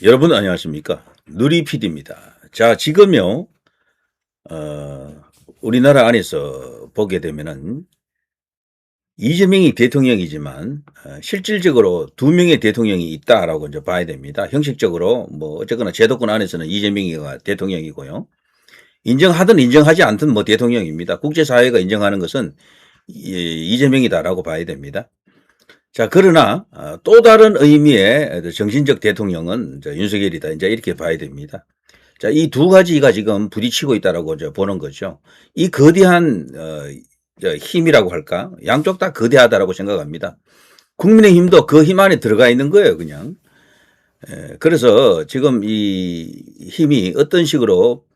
여러분 안녕하십니까? 누리 PD입니다. 자, 지금요, 우리나라 안에서 보게 되면은 이재명이 대통령이지만 실질적으로 두 명의 대통령이 있다라고 이제 봐야 됩니다. 형식적으로 뭐 어쨌거나 제도권 안에서는 이재명이가 대통령이고요. 인정하든 인정하지 않든 뭐 대통령입니다. 국제사회가 인정하는 것은 이재명이다라고 봐야 됩니다. 자, 그러나 또 다른 의미의 정신적 대통령은 이제 윤석열이다. 이제 이렇게 봐야 됩니다. 자, 이 두 가지가 지금 부딪히고 있다라고 이제 보는 거죠. 이 거대한 힘이라고 할까? 양쪽 다 거대하다라고 생각합니다. 국민의힘도 그 힘 안에 들어가 있는 거예요, 그냥. 그래서 지금 이 힘이 어떤 식으로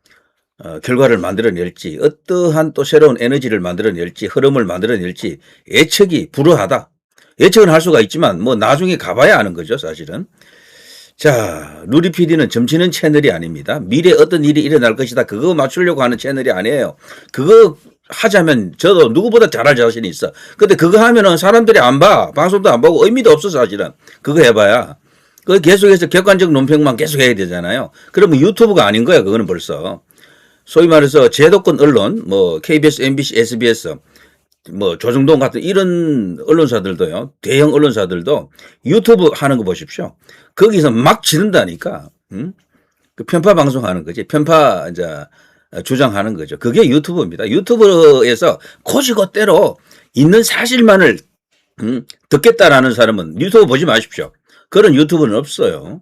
결과를 만들어낼지, 어떠한 또 새로운 에너지를 만들어낼지, 흐름을 만들어낼지 예측이 불허하다. 예측은 할 수가 있지만 뭐 나중에 가봐야 아는 거죠, 사실은. 자, 누리 PD는 점치는 채널이 아닙니다. 미래에 어떤 일이 일어날 것이다. 그거 맞추려고 하는 채널이 아니에요. 그거 하자면 저도 누구보다 잘할 자신이 있어. 근데 그거 하면은 사람들이 안 봐. 방송도 안 보고 의미도 없어, 사실은. 그거 해봐야. 그 계속해서 객관적 논평만 계속 해야 되잖아요. 그러면 유튜브가 아닌 거야, 그거는 벌써. 소위 말해서 제도권 언론, 뭐 KBS, MBC, SBS, 뭐 조정동 같은 이런 언론사들도요, 대형 언론사들도 유튜브 하는 거 보십시오. 거기서 막 지른다니까. 그 편파 방송하는 거지. 편파 이제 주장하는 거죠. 그게 유튜브입니다. 유튜브에서 고지고대로 있는 사실만을 듣겠다라는 사람은 유튜브 보지 마십시오. 그런 유튜브는 없어요.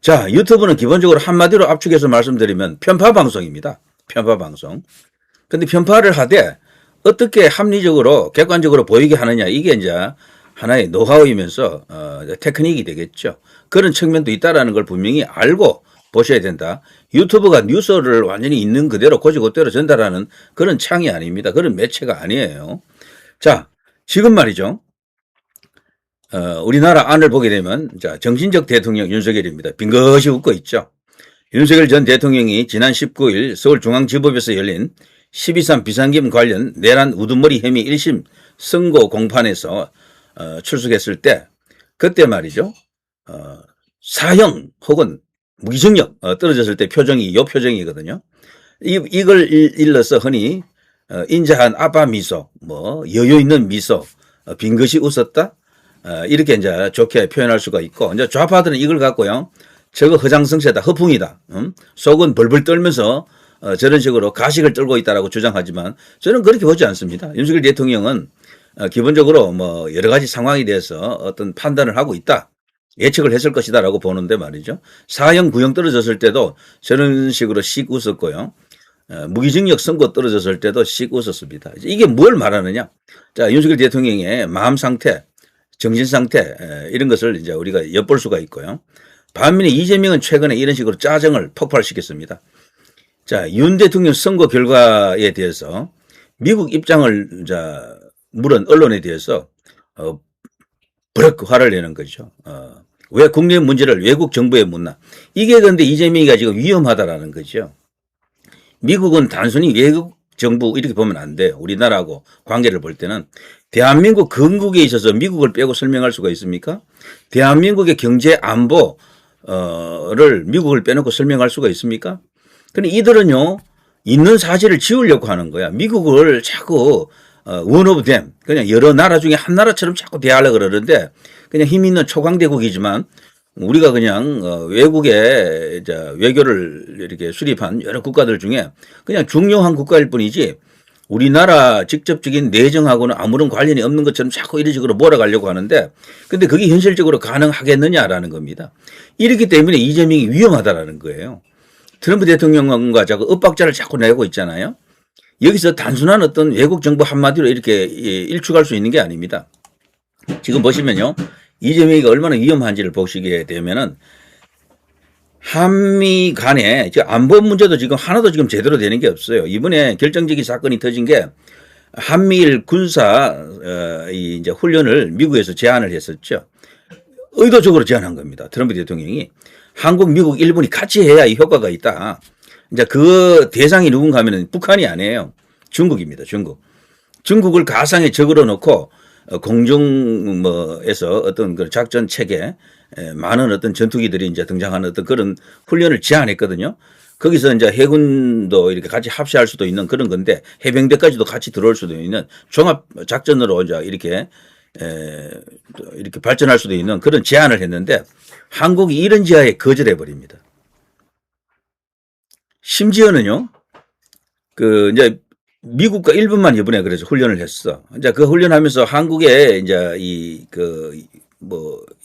자, 유튜브는 기본적으로 한마디로 압축해서 말씀드리면 편파 방송입니다. 편파 방송. 근데 편파를 하되 어떻게 합리적으로 객관적으로 보이게 하느냐, 이게 이제 하나의 노하우이면서 테크닉이 되겠죠. 그런 측면도 있다라는 걸 분명히 알고 보셔야 된다. 유튜브가 뉴스를 완전히 있는 그대로 고지고대로 전달하는 그런 창이 아닙니다. 그런 매체가 아니에요. 자, 지금 말이죠. 우리나라 안을 보게 되면 자, 정신적 대통령 윤석열입니다. 빙긋이 웃고 있죠. 윤석열 전 대통령이 지난 19일 서울중앙지법에서 열린 12.3 비상계엄 관련 내란 우두머리 혐의 1심 선고 공판에서 출석했을 때 그때 말이죠. 사형 혹은 무기징역 떨어졌을 때 표정이 요 표정이거든요. 이걸 일러서 흔히 인자한 아빠 미소, 뭐 여유 있는 미소, 빙긋이 웃었다. 이렇게 이제 좋게 표현할 수가 있고, 이제 좌파들은 이걸 갖고요. 저거 허장성세다, 허풍이다. 속은 벌벌 떨면서 저런 식으로 가식을 떨고 있다라고 주장하지만 저는 그렇게 보지 않습니다. 윤석열 대통령은 기본적으로 뭐 여러 가지 상황에 대해서 어떤 판단을 하고 있다. 예측을 했을 것이다라고 보는데 말이죠. 사형 구형 떨어졌을 때도 저런 식으로 씩 웃었고요. 무기징역 선고 떨어졌을 때도 씩 웃었습니다. 이게 뭘 말하느냐? 자, 윤석열 대통령의 마음 상태, 정신 상태 이런 것을 이제 우리가 엿볼 수가 있고요. 반면에 이재명은 최근에 이런 식으로 짜증을 폭발시켰습니다. 자, 윤 대통령 선거 결과에 대해서 미국 입장을 물은 언론에 대해서 버럭 화를 내는 거죠. 왜 국내 문제를 외국 정부에 묻나? 이게 그런데 이재명이가 지금 위험하다라는 거죠. 미국은 단순히 외국 정부 이렇게 보면 안 돼요. 우리나라하고 관계를 볼 때는 대한민국 건국에 있어서 미국을 빼고 설명할 수가 있습니까? 대한민국의 경제 안보를 미국을 빼놓고 설명할 수가 있습니까? 근데 이들은요, 있는 사실을 지우려고 하는 거야. 미국을 자꾸 one of them, 그냥 여러 나라 중에 한 나라처럼 자꾸 대하려고 그러는데 그냥 힘 있는 초강대국이지만 우리가 그냥 외국에 외교를 이렇게 수립한 여러 국가들 중에 그냥 중요한 국가일 뿐이지 우리나라 직접적인 내정하고는 아무런 관련이 없는 것처럼 자꾸 이런 식으로 몰아가려고 하는데 근데 그게 현실적으로 가능하겠느냐라는 겁니다. 이렇기 때문에 이재명이 위험하다라는 거예요. 트럼프 대통령과 자꾸 엇박자를 자꾸 내고 있잖아요. 여기서 단순한 어떤 외국 정부 한마디로 이렇게 일축할 수 있는 게 아닙니다. 지금 보시면요. 이재명이가 얼마나 위험한지를 보시게 되면은 한미 간에 안보 문제도 지금 하나도 지금 제대로 되는 게 없어요. 이번에 결정적인 사건이 터진 게 한미일 군사 이제 훈련을 미국에서 제안을 했었죠. 의도적으로 제안한 겁니다. 트럼프 대통령이 한국, 미국, 일본이 같이 해야 이 효과가 있다. 이제 그 대상이 누군가 하면은 북한이 아니에요. 중국입니다. 중국. 중국을 가상의 적으로 놓고 공중에서 어떤 그 작전 체계 많은 어떤 전투기들이 이제 등장하는 어떤 그런 훈련을 제안했거든요. 거기서 이제 해군도 이렇게 같이 합세할 수도 있는 그런 건데 해병대까지도 같이 들어올 수도 있는 종합 작전으로 이제 이렇게 발전할 수도 있는 그런 제안을 했는데 한국이 이런 제안에 거절해 버립니다. 심지어는요, 이제 미국과 일본만 이번에 그래서 훈련을 했어. 이제 그 훈련하면서 한국의 이제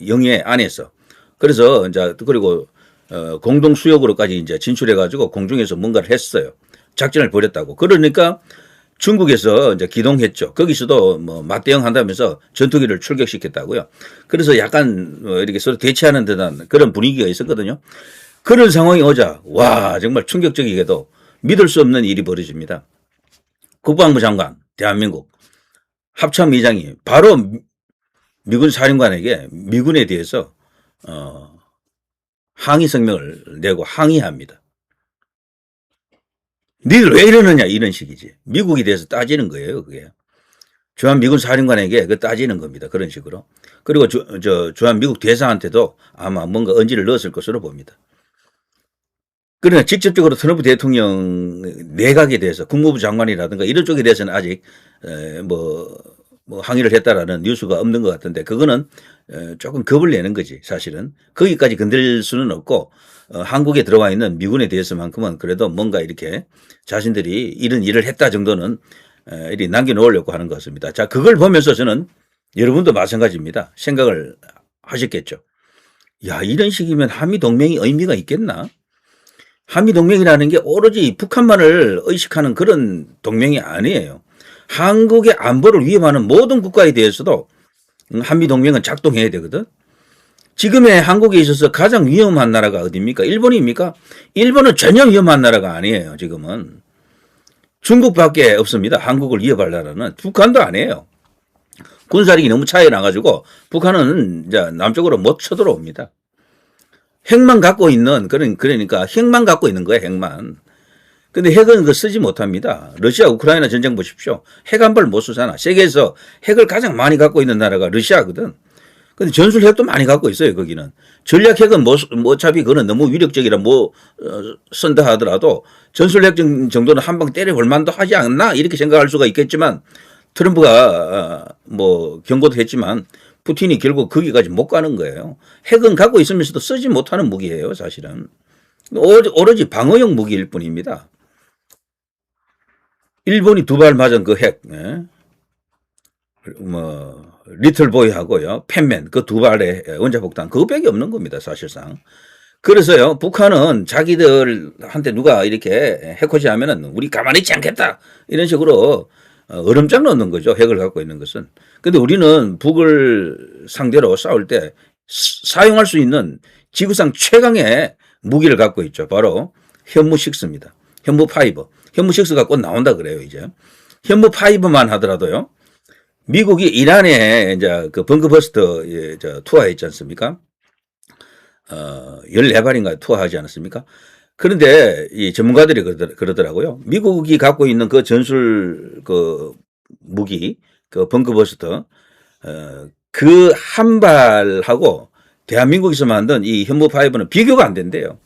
영해 안에서 그래서 이제 그리고 공동 수역으로까지 이제 진출해가지고 공중에서 뭔가를 했어요. 작전을 벌였다고. 그러니까 중국에서 이제 기동했죠. 거기서도 뭐 맞대응 한다면서 전투기를 출격시켰다고요. 그래서 약간 이렇게 서로 대치하는 듯한 그런 분위기가 있었거든요. 그런 상황이 오자, 와, 정말 충격적이게도 믿을 수 없는 일이 벌어집니다. 국방부 장관, 대한민국 합참의장이 바로 미군 사령관에게 미군에 대해서 항의 성명을 내고 항의합니다. 니들 왜 이러느냐 이런 식이지. 미국에 대해서 따지는 거예요. 그게. 주한미군 사령관에게 그 따지는 겁니다. 그런 식으로. 그리고 주한미국 대사한테도 아마 뭔가 언지를 넣었을 것으로 봅니다. 그러나 직접적으로 트럼프 대통령 내각에 대해서 국무부 장관이라든가 이런 쪽에 대해서는 아직 항의를 했다라는 뉴스가 없는 것 같은데 그거는 조금 겁을 내는 거지 사실은. 거기까지 건들 수는 없고 한국에 들어와 있는 미군에 대해서만큼은 그래도 뭔가 이렇게 자신들이 이런 일을 했다 정도는 이렇게 남겨놓으려고 하는 것 같습니다. 자, 그걸 보면서 저는 여러분도 마찬가지입니다. 생각을 하셨겠죠. 야, 이런 식이면 한미동맹이 의미가 있겠나? 한미동맹이라는 게 오로지 북한만을 의식하는 그런 동맹이 아니에요. 한국의 안보를 위협하는 모든 국가에 대해서도 한미동맹은 작동해야 되거든. 지금의 한국에 있어서 가장 위험한 나라가 어디입니까? 일본입니까? 일본은 전혀 위험한 나라가 아니에요. 지금은. 중국밖에 없습니다. 한국을 위협할 나라는. 북한도 아니에요. 군사력이 너무 차이 나가지고 북한은 이제 남쪽으로 못 쳐들어옵니다. 핵만 갖고 있는 그러니까 핵만 갖고 있는 거예요. 핵만. 근데 핵은 쓰지 못합니다. 러시아 우크라이나 전쟁 보십시오. 핵 한 발 못 쓰잖아. 세계에서 핵을 가장 많이 갖고 있는 나라가 러시아거든. 근데 전술 핵도 많이 갖고 있어요. 거기는. 전략 핵은 어차피 그거는 너무 위력적이라 쓴다 하더라도 전술 핵 정도는 한 방 때려볼 만도 하지 않나 이렇게 생각할 수가 있겠지만 트럼프가 경고도 했지만 푸틴이 결국 거기까지 못 가는 거예요. 핵은 갖고 있으면서도 쓰지 못하는 무기예요. 사실은. 오로지 방어용 무기일 뿐입니다. 일본이 두 발 맞은 그 핵, 리틀보이하고요, 팬맨, 그 두 발의 원자폭탄, 그거밖에 없는 겁니다, 사실상. 그래서요, 북한은 자기들한테 누가 이렇게 해코지 하면은 우리 가만히 있지 않겠다. 이런 식으로 얼음장 넣는 거죠, 핵을 갖고 있는 것은. 근데 우리는 북을 상대로 싸울 때 사용할 수 있는 지구상 최강의 무기를 갖고 있죠. 바로 현무6입니다. 현무5. 현무6가 곧 나온다 그래요, 이제. 현무5만 하더라도요. 미국이 이란에 이제 그 벙커버스터 투하했지 않습니까? 14발인가 투하하지 않았습니까? 그런데 이 전문가들이 그러더라고요. 미국이 갖고 있는 그 전술 무기, 그 벙커버스터, 그 한 발하고 대한민국에서 만든 이 현무5는 비교가 안 된대요.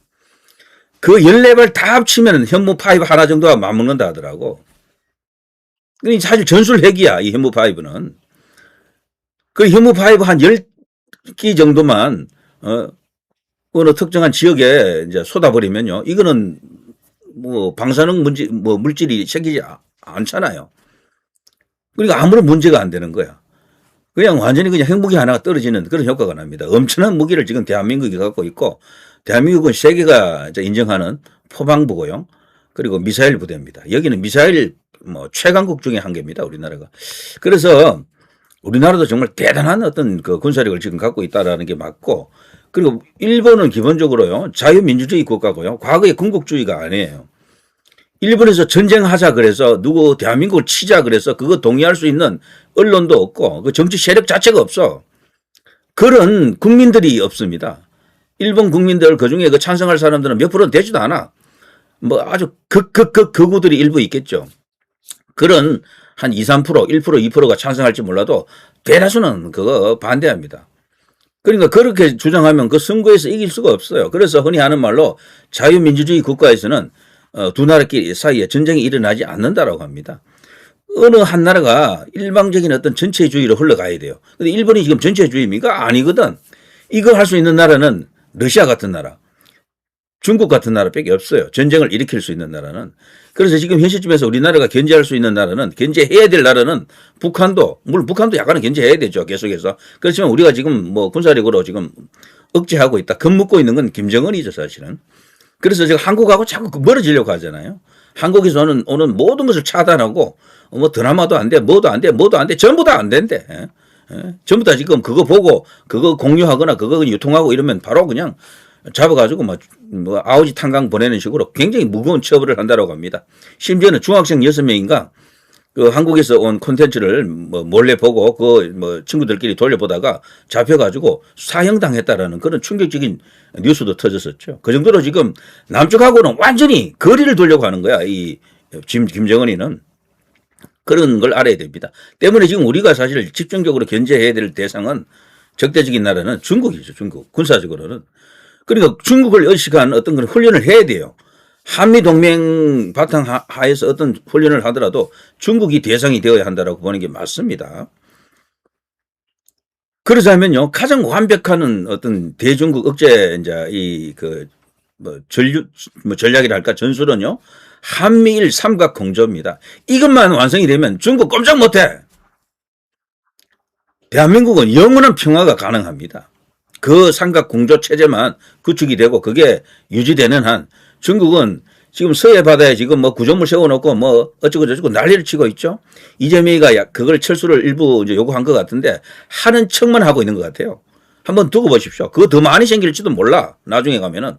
그 14발 다 합치면 현무5 하나 정도가 맞먹는다 하더라고. 그러니까 사실 전술 핵이야, 이 현무5는. 그 현무5 한 10기 정도만, 어느 특정한 지역에 이제 쏟아버리면요. 이거는 방사능 물질이 생기지 않잖아요. 그러니까 아무런 문제가 안 되는 거야. 그냥 완전히 그냥 핵무기 하나가 떨어지는 그런 효과가 납니다. 엄청난 무기를 지금 대한민국이 갖고 있고, 대한민국은 세계가 인정하는 포방부고요. 그리고 미사일 부대입니다. 여기는 미사일 최강국 중에 한 개입니다. 우리나라가. 그래서 우리나라도 정말 대단한 어떤 그 군사력을 지금 갖고 있다라는 게 맞고, 그리고 일본은 기본적으로요, 자유민주주의 국가고요. 과거의 군국주의가 아니에요. 일본에서 전쟁하자 그래서 누구 대한민국을 치자 그래서 그거 동의할 수 있는 언론도 없고 그 정치 세력 자체가 없어. 그런 국민들이 없습니다. 일본 국민들 그중에 그 찬성할 사람들은 몇 프로 되지도 않아. 아주 극우들이 일부 있겠죠. 그런 한 2, 3%, 1%, 2%가 찬성할지 몰라도 대다수는 그거 반대합니다. 그러니까 그렇게 주장하면 그 선거에서 이길 수가 없어요. 그래서 흔히 하는 말로 자유민주주의 국가에서는 두 나라끼리 사이에 전쟁이 일어나지 않는다라고 합니다. 어느 한 나라가 일방적인 어떤 전체주의로 흘러가야 돼요. 근데 일본이 지금 전체주의입니까? 아니거든. 이거 할 수 있는 나라는 러시아 같은 나라, 중국 같은 나라밖에 없어요. 전쟁을 일으킬 수 있는 나라는. 그래서 지금 현 시점에서 우리나라가 견제할 수 있는 나라는, 견제해야 될 나라는 북한도, 물론 북한도 약간은 견제해야 되죠. 계속해서. 그렇지만 우리가 지금 뭐 군사력으로 지금 억제하고 있다. 겁먹고 있는 건 김정은이죠, 사실은. 그래서 지금 한국하고 자꾸 멀어지려고 하잖아요. 한국에서 오는 모든 것을 차단하고, 뭐 드라마도 안 돼, 뭐도 안 돼, 뭐도 안 돼, 전부 다 안 된대. 전부 다 지금 그거 보고, 그거 공유하거나 그거 유통하고 이러면 바로 그냥 잡아가지고 뭐 아우지 탄광 보내는 식으로 굉장히 무거운 처벌을 한다고 합니다. 심지어는 중학생 6명인가 그 한국에서 온 콘텐츠를 뭐 몰래 보고 그 뭐 친구들끼리 돌려보다가 잡혀가지고 사형당했다라는 그런 충격적인 뉴스도 터졌었죠. 그 정도로 지금 남쪽하고는 완전히 거리를 두려고 하는 거야. 이 김정은이는. 그런 걸 알아야 됩니다. 때문에 지금 우리가 사실 집중적으로 견제해야 될 대상은 적대적인 나라는 중국이죠. 중국. 군사적으로는. 그러니까 중국을 의식한 어떤 그런 훈련을 해야 돼요. 한미동맹 바탕하에서 어떤 훈련을 하더라도 중국이 대상이 되어야 한다라고 보는 게 맞습니다. 그러자면요, 가장 완벽한 어떤 대중국 억제, 이제 전략이랄까, 전술은요, 한미일 삼각 공조입니다. 이것만 완성이 되면 중국 꼼짝 못해. 대한민국은 영원한 평화가 가능합니다. 그 삼각 공조 체제만 구축이 되고 그게 유지되는 한 중국은 지금 서해 바다에 지금 뭐 구조물 세워놓고 뭐 어쩌고 저쩌고 난리를 치고 있죠. 이재명이가 그걸 철수를 일부 이제 요구한 것 같은데 하는 척만 하고 있는 것 같아요. 한번 두고 보십시오. 그거 더 많이 생길지도 몰라. 나중에 가면은.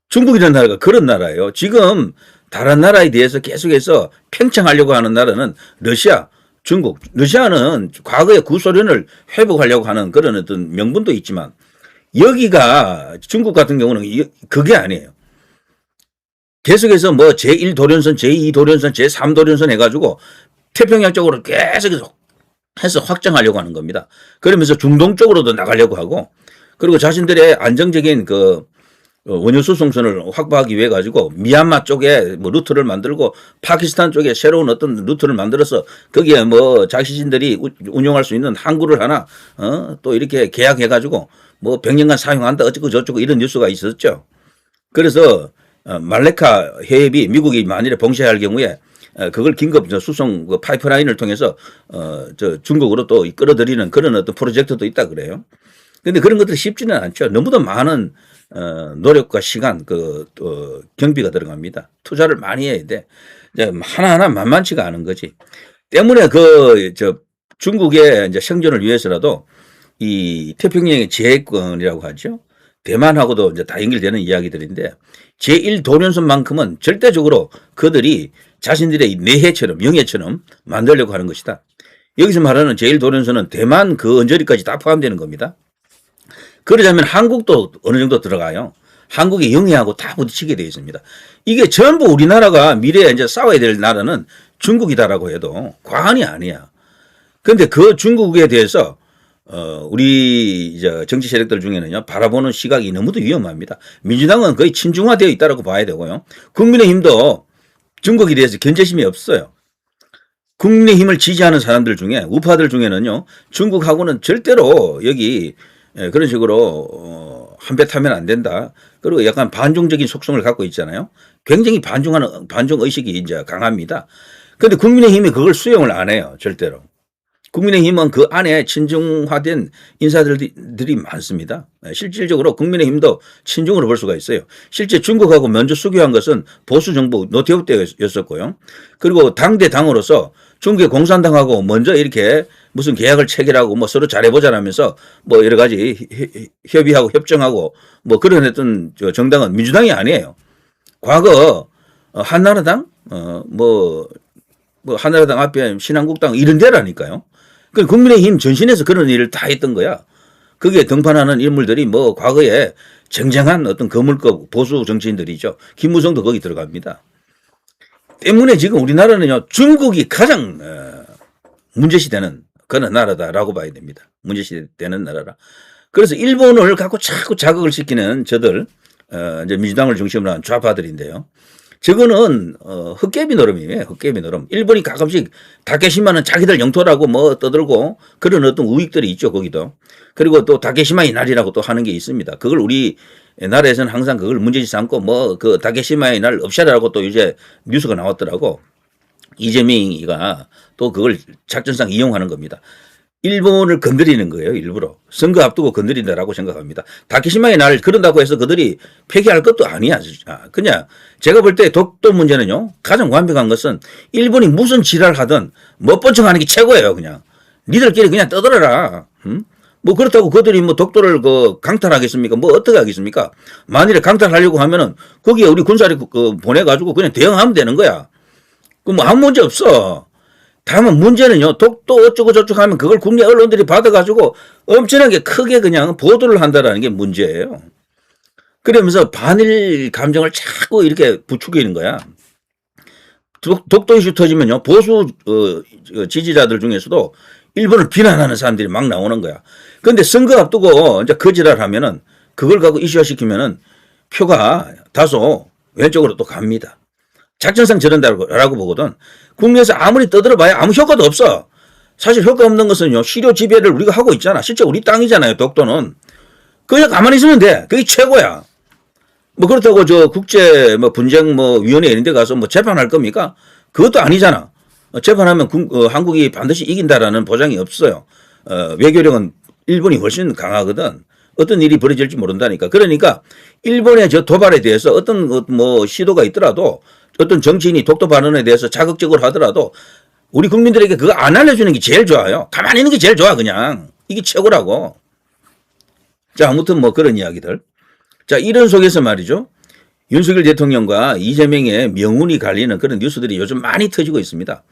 중국이라는 나라가 그런 나라예요. 지금 다른 나라에 대해서 계속해서 팽창하려고 하는 나라는 러시아, 중국. 러시아는 과거의 구소련을 회복하려고 하는 그런 어떤 명분도 있지만 여기가 중국 같은 경우는 그게 아니에요. 계속해서 뭐 제1도련선, 제2도련선, 제3도련선 해가지고 태평양 쪽으로 계속해서 해서 확장하려고 하는 겁니다. 그러면서 중동 쪽으로도 나가려고 하고 그리고 자신들의 안정적인 그 원유 수송선을 확보하기 위해 가지고 미얀마 쪽에 뭐 루트를 만들고 파키스탄 쪽에 새로운 어떤 루트를 만들어서 거기에 뭐 자신들이 운영할 수 있는 항구를 하나 또 이렇게 계약해 가지고 뭐 100년간 사용한다 어쩌고 저쩌고 이런 뉴스가 있었죠. 그래서 말레카 해협이 미국이 만일에 봉쇄할 경우에 그걸 긴급 수송 그 파이프라인을 통해서 저 중국으로 또 끌어들이는 그런 어떤 프로젝트도 있다 그래요. 근데 그런 것들이 쉽지는 않죠. 너무도 많은 노력과 시간, 경비가 들어갑니다. 투자를 많이 해야 돼. 이제 하나하나 만만치가 않은 거지. 때문에 중국의 이제 생존을 위해서라도 이 태평양의 제해권이라고 하죠. 대만하고도 이제 다 연결되는 이야기들인데 제1도련선만큼은 절대적으로 그들이 자신들의 내해처럼 영해처럼 만들려고 하는 것이다. 여기서 말하는 제1도련선은 대만 그 언저리까지 다 포함되는 겁니다. 그러자면 한국도 어느 정도 들어가요. 한국의 영해하고 다 부딪히게 되어 있습니다. 이게 전부 우리나라가 미래에 이제 싸워야 될 나라는 중국이다라고 해도 과언이 아니야. 그런데 그 중국에 대해서 우리 이제 정치 세력들 중에는요 바라보는 시각이 너무도 위험합니다. 민주당은 거의 친중화되어 있다라고 봐야 되고요. 국민의힘도 중국에 대해서 견제심이 없어요. 국민의힘을 지지하는 사람들 중에 우파들 중에는요 중국하고는 절대로 여기 그런 식으로 한 배 타면 안 된다. 그리고 약간 반중적인 속성을 갖고 있잖아요. 굉장히 반중 의식이 이제 강합니다. 그런데 국민의힘이 그걸 수용을 안 해요. 절대로. 국민의힘은 그 안에 친중화된 인사들이 많습니다. 실질적으로 국민의힘도 친중으로 볼 수가 있어요. 실제 중국하고 먼저 수교한 것은 보수정부 노태우 때였었고요. 그리고 당대 당으로서 중국의 공산당하고 먼저 이렇게 무슨 계약을 체결하고 뭐 서로 잘해보자라면서 뭐 여러 가지 협의하고 협정하고 뭐 그런 했던 정당은 민주당이 아니에요. 과거 한나라당 뭐 한나라당 앞에 신한국당 이런 데라니까요. 그 국민의힘 전신에서 그런 일을 다 했던 거야. 그게 등판하는 인물들이 뭐 과거에 쟁쟁한 어떤 거물급 보수 정치인들이죠. 김무성도 거기 들어갑니다. 때문에 지금 우리나라는요 중국이 가장 문제시되는 그런 나라다라고 봐야 됩니다. 문제시되는 나라라. 그래서 일본을 갖고 자꾸 자극을 시키는 저들, 이제 민주당을 중심으로 한 좌파들인데요. 저거는 헛개비 노름이에요. 헛개비 노름. 일본이 가끔씩 다케시마는 자기들 영토라고 뭐 떠들고 그런 어떤 우익들이 있죠. 거기도. 그리고 또 다케시마의 날이라고 또 하는 게 있습니다. 그걸 우리 나라에서는 항상 그걸 문제지 삼고 뭐 그 다케시마의 날 없애라고 또 이제 뉴스가 나왔더라고. 이재명이가 또 그걸 작전상 이용하는 겁니다. 일본을 건드리는 거예요. 일부러. 선거 앞두고 건드린다라고 생각합니다. 다케시마의 날 그런다고 해서 그들이 폐기할 것도 아니야. 그냥 제가 볼 때 독도 문제는요. 가장 완벽한 것은 일본이 무슨 지랄 하든 멋번쩍하는 게 최고예요. 그냥. 니들끼리 그냥 떠들어라. 뭐 그렇다고 그들이 뭐 독도를 강탈하겠습니까? 뭐 어떻게 하겠습니까? 만일에 강탈하려고 하면은 거기에 우리 군사를 보내가지고 그냥 대응하면 되는 거야. 그 뭐 아무 문제 없어. 다만 문제는요, 독도 어쩌고 저쩌고 하면 그걸 국내 언론들이 받아가지고 엄청나게 크게 그냥 보도를 한다라는 게 문제예요. 그러면서 반일 감정을 자꾸 이렇게 부추기는 거야. 독도 이슈 터지면요, 보수 지지자들 중에서도 일본을 비난하는 사람들이 막 나오는 거야. 근데 선거 앞두고 이제 거지랄 하면은 그걸 갖고 이슈화 시키면은 표가 다소 왼쪽으로 또 갑니다. 작전상 저런다라고 보거든. 국내에서 아무리 떠들어봐야 아무 효과도 없어. 사실 효과 없는 것은요, 시료 지배를 우리가 하고 있잖아. 실제 우리 땅이잖아요, 독도는. 그냥 가만히 있으면 돼. 그게 최고야. 뭐 그렇다고 저 국제 뭐 분쟁 뭐 위원회 이런 데 가서 뭐 재판할 겁니까? 그것도 아니잖아. 재판하면 한국이 반드시 이긴다라는 보장이 없어요. 외교력은 일본이 훨씬 강하거든. 어떤 일이 벌어질지 모른다니까. 그러니까 일본의 저 도발에 대해서 어떤 뭐 시도가 있더라도 어떤 정치인이 독도 발언에 대해서 자극적으로 하더라도 우리 국민들에게 그거 안 알려주는 게 제일 좋아요. 가만히 있는 게 제일 좋아, 그냥. 이게 최고라고. 자, 아무튼 뭐 그런 이야기들. 자, 이런 속에서 말이죠. 윤석열 대통령과 이재명의 명운이 갈리는 그런 뉴스들이 요즘 많이 터지고 있습니다.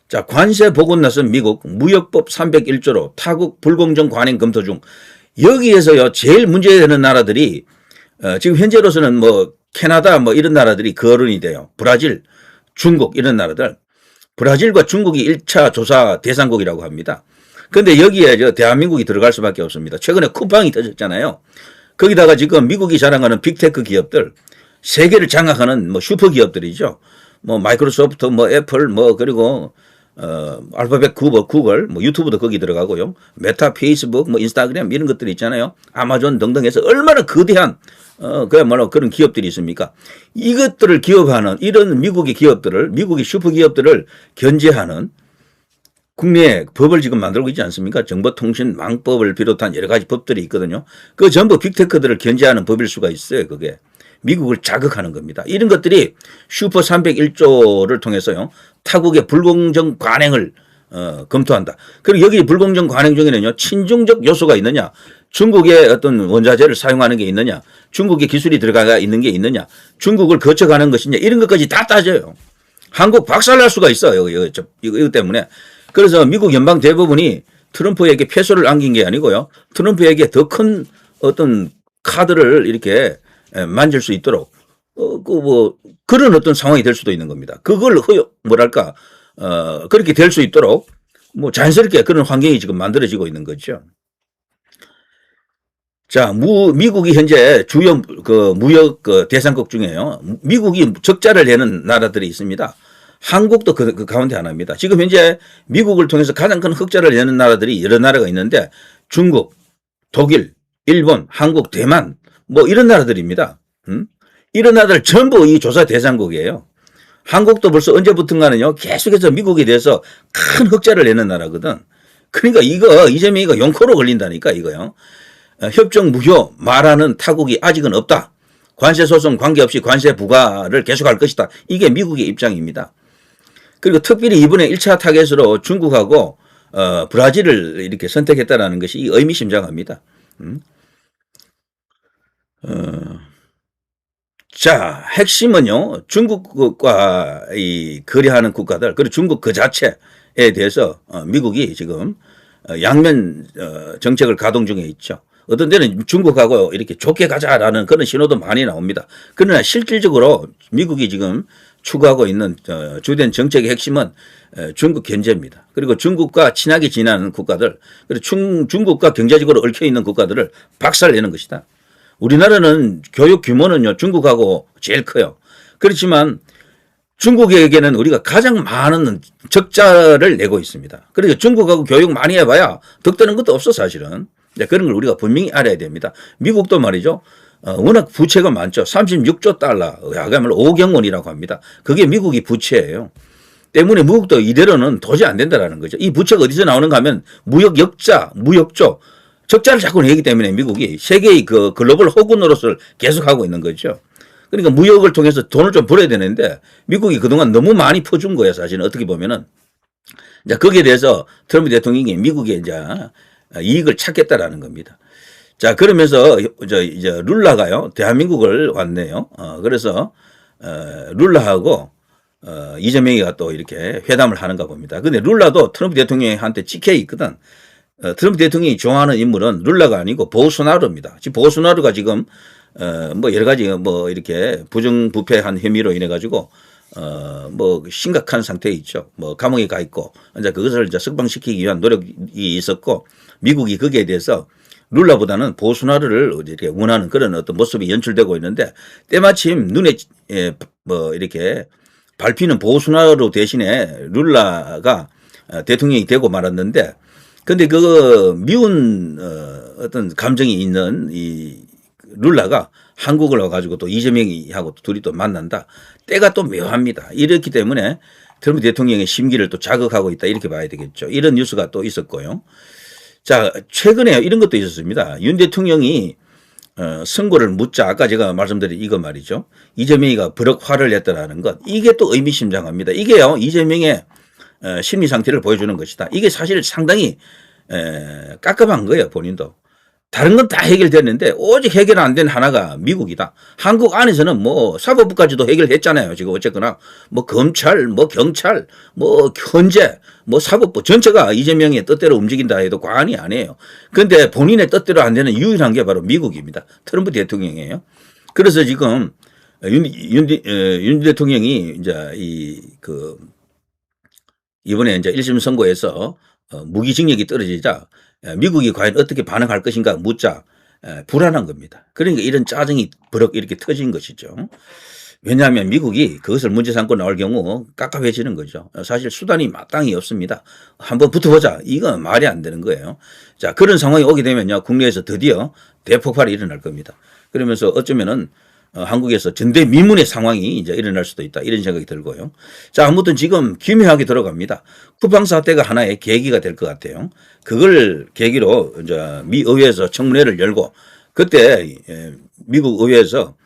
자, 관세 복원 나선 미국 무역법 301조로 타국 불공정 관행 검토 중. 여기에서요, 제일 문제되는 나라들이 지금 현재로서는 뭐 캐나다 뭐 이런 나라들이 거론이 돼요. 브라질, 중국 이런 나라들. 브라질과 중국이 1차 조사 대상국이라고 합니다. 그런데 여기에 저 대한민국이 들어갈 수밖에 없습니다. 최근에 쿠팡이 터졌잖아요. 거기다가 지금 미국이 자랑하는 빅테크 기업들, 세계를 장악하는 뭐 슈퍼 기업들이죠. 뭐 마이크로소프트, 뭐 애플, 뭐 그리고 알파벳 구글, 뭐 유튜브도 거기 들어가고요. 메타, 페이스북, 뭐 인스타그램 이런 것들이 있잖아요. 아마존 등등 해서 얼마나 거대한 그야말로 그런 기업들이 있습니까? 이것들을 기업하는 이런 미국의 기업들을, 미국의 슈퍼 기업들을 견제하는 국내에 법을 지금 만들고 있지 않습니까? 정보통신망법을 비롯한 여러 가지 법들이 있거든요. 그 전부 빅테크들을 견제하는 법일 수가 있어요. 그게. 미국을 자극하는 겁니다. 이런 것들이 슈퍼 301조를 통해서요. 타국의 불공정 관행을 검토한다. 그리고 여기 불공정 관행 중에는요. 친중적 요소가 있느냐. 중국의 어떤 원자재를 사용하는 게 있느냐. 중국의 기술이 들어가 있는 게 있느냐. 중국을 거쳐가는 것이냐. 이런 것까지 다 따져요. 한국 박살날 수가 있어요. 이거 때문에. 그래서 미국 연방 대법원이 트럼프에게 패소를 안긴 게 아니고요. 트럼프에게 더 큰 어떤 카드를 이렇게 만질 수 있도록 그런 어떤 상황이 될 수도 있는 겁니다. 그걸 그렇게 될 수 있도록 뭐 자연스럽게 그런 환경이 지금 만들어지고 있는 거죠. 자, 미국이 현재 주요 무역 대상국 중에요. 미국이 적자를 내는 나라들이 있습니다. 한국도 그 가운데 하나입니다. 지금 현재 미국을 통해서 가장 큰 흑자를 내는 나라들이 여러 나라가 있는데 중국, 독일, 일본, 한국, 대만 뭐 이런 나라들입니다. 이런 나라들 전부 이 조사 대상국이에요. 한국도 벌써 언제부턴가는요 계속해서 미국에 대해서 큰 흑자를 내는 나라거든. 그러니까 이거 이재명이가 용코로 걸린다니까 이거요. 협정 무효 말하는 타국이 아직은 없다. 관세 소송 관계없이 관세 부과를 계속할 것이다. 이게 미국의 입장입니다. 그리고 특별히 이번에 1차 타겟으로 중국하고 브라질을 이렇게 선택했다라는 것이 의미심장합니다. 자, 핵심은요, 중국과 이 거래하는 국가들, 그리고 중국 그 자체에 대해서 미국이 지금 양면 정책을 가동 중에 있죠. 어떤 데는 중국하고 이렇게 좋게 가자라는 그런 신호도 많이 나옵니다. 그러나 실질적으로 미국이 지금 추구하고 있는 주된 정책의 핵심은 중국 견제입니다. 그리고 중국과 친하게 지내는 국가들, 그리고 중국과 경제적으로 얽혀 있는 국가들을 박살내는 것이다. 우리나라는 교육 규모는요, 중국하고 제일 커요. 그렇지만 중국에게는 우리가 가장 많은 적자를 내고 있습니다. 그러니까 중국하고 교육 많이 해봐야 덕되는 것도 없어, 사실은. 그런 걸 우리가 분명히 알아야 됩니다. 미국도 말이죠. 워낙 부채가 많죠. 36조 달러, 야가야말로 5경 원이라고 합니다. 그게 미국이 부채예요. 때문에 미국도 이대로는 도저히 안 된다라는 거죠. 이 부채가 어디서 나오는가 하면 무역 역자, 무역조, 적자를 자꾸 내기 때문에 미국이 세계의 그 글로벌 호구노릇을 계속하고 있는 거죠. 그러니까 무역을 통해서 돈을 좀 벌어야 되는데 미국이 그동안 너무 많이 퍼준 거예요. 사실은 어떻게 보면은. 이제 거기에 대해서 트럼프 대통령이 미국에 이제 이익을 찾겠다라는 겁니다. 자, 그러면서 이제 룰라가요, 대한민국을 왔네요. 그래서 룰라하고 이재명이가 또 이렇게 회담을 하는가 봅니다. 근데 룰라도 트럼프 대통령한테 찍혀 있거든. 트럼프 대통령이 좋아하는 인물은 룰라가 아니고 보소나루입니다. 지금 보소나루가 지금 뭐 여러 가지 뭐 이렇게 부정부패한 혐의로 인해 가지고 뭐 심각한 상태에 있죠. 뭐 감옥에 가 있고 이제 그것을 이제 석방시키기 위한 노력이 있었고 미국이 거기에 대해서 룰라보다는 보소나루를 이렇게 원하는 그런 어떤 모습이 연출되고 있는데 때마침 눈에 뭐 이렇게 밟히는 보소나루 대신에 룰라가 대통령이 되고 말았는데 근데 그 미운 어떤 감정이 있는 이 룰라가 한국을 와가지고 또 이재명이하고 둘이 또 만난다. 때가 또 묘합니다. 이렇기 때문에 트럼프 대통령의 심기를 또 자극하고 있다. 이렇게 봐야 되겠죠. 이런 뉴스가 또 있었고요. 자, 최근에 이런 것도 있었습니다. 윤 대통령이 선고를 묻자 아까 제가 말씀드린 이거 말이죠. 이재명이가 버럭 화를 냈다라는 것. 이게 또 의미심장합니다. 이게요. 이재명의 심리 상태를 보여주는 것이다. 이게 사실 상당히 깝깝한 거예요. 본인도. 다른 건 다 해결됐는데 오직 해결 안 된 하나가 미국이다. 한국 안에서는 뭐 사법부까지도 해결했잖아요. 지금 어쨌거나 뭐 검찰, 뭐 경찰, 뭐 헌재, 뭐 사법부 전체가 이재명의 뜻대로 움직인다 해도 과언이 아니에요. 그런데 본인의 뜻대로 안 되는 유일한 게 바로 미국입니다. 트럼프 대통령이에요. 그래서 지금 윤 대통령이 이제 이번에 이제 1심 선고에서 무기징역이 떨어지자 미국이 과연 어떻게 반응할 것인가 묻자 불안한 겁니다. 그러니까 이런 짜증이 버럭 이렇게 터진 것이죠. 왜냐하면 미국이 그것을 문제 삼고 나올 경우 깝깝해지는 거죠. 사실 수단이 마땅히 없습니다. 한번 붙어보자. 이건 말이 안 되는 거예요. 자, 그런 상황이 오게 되면요. 국내에서 드디어 대폭발이 일어날 겁니다. 그러면서 어쩌면은 한국에서 전대미문의 상황이 이제 일어날 수도 있다. 이런 생각이 들고요. 자, 아무튼 지금 기묘하게 들어갑니다. 쿠팡 사태가 하나의 계기가 될 것 같아요. 그걸 계기로 이제 미 의회에서 청문회를 열고 그때 미국 의회에서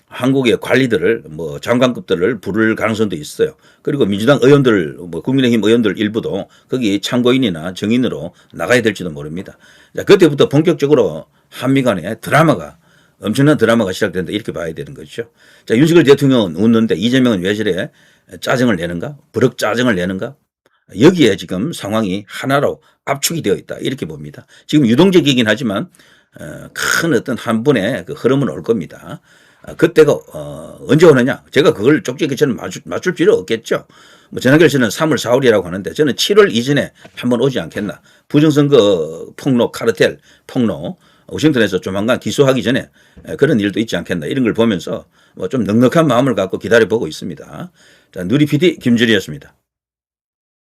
한국의 관리들을 뭐 장관급들을 부를 가능성도 있어요. 그리고 민주당 의원들, 뭐 국민의힘 의원들 일부도 거기 참고인이나 정인으로 나가야 될지도 모릅니다. 자, 그때부터 본격적으로 한미 간의 엄청난 드라마가 시작된다. 이렇게 봐야 되는 거죠. 자, 윤석열 대통령은 웃는데 이재명은 왜 저래 짜증을 내는가? 버럭 짜증을 내는가? 여기에 지금 상황이 하나로 압축이 되어 있다. 이렇게 봅니다. 지금 유동적이긴 하지만 큰 어떤 한 번의 그 흐름은 올 겁니다. 그때가 언제 오느냐? 제가 그걸 쪽지기 저는 맞출 필요 없겠죠. 뭐 전화결 씨는 3월 4월이라고 하는데 저는 7월 이전에 한번 오지 않겠나. 부정선거 폭로, 카르텔 폭로 워싱턴에서 조만간 기소하기 전에 그런 일도 있지 않겠나 이런 걸 보면서 뭐 좀 넉넉한 마음을 갖고 기다려보고 있습니다. 자, 누리 PD 김준이었습니다.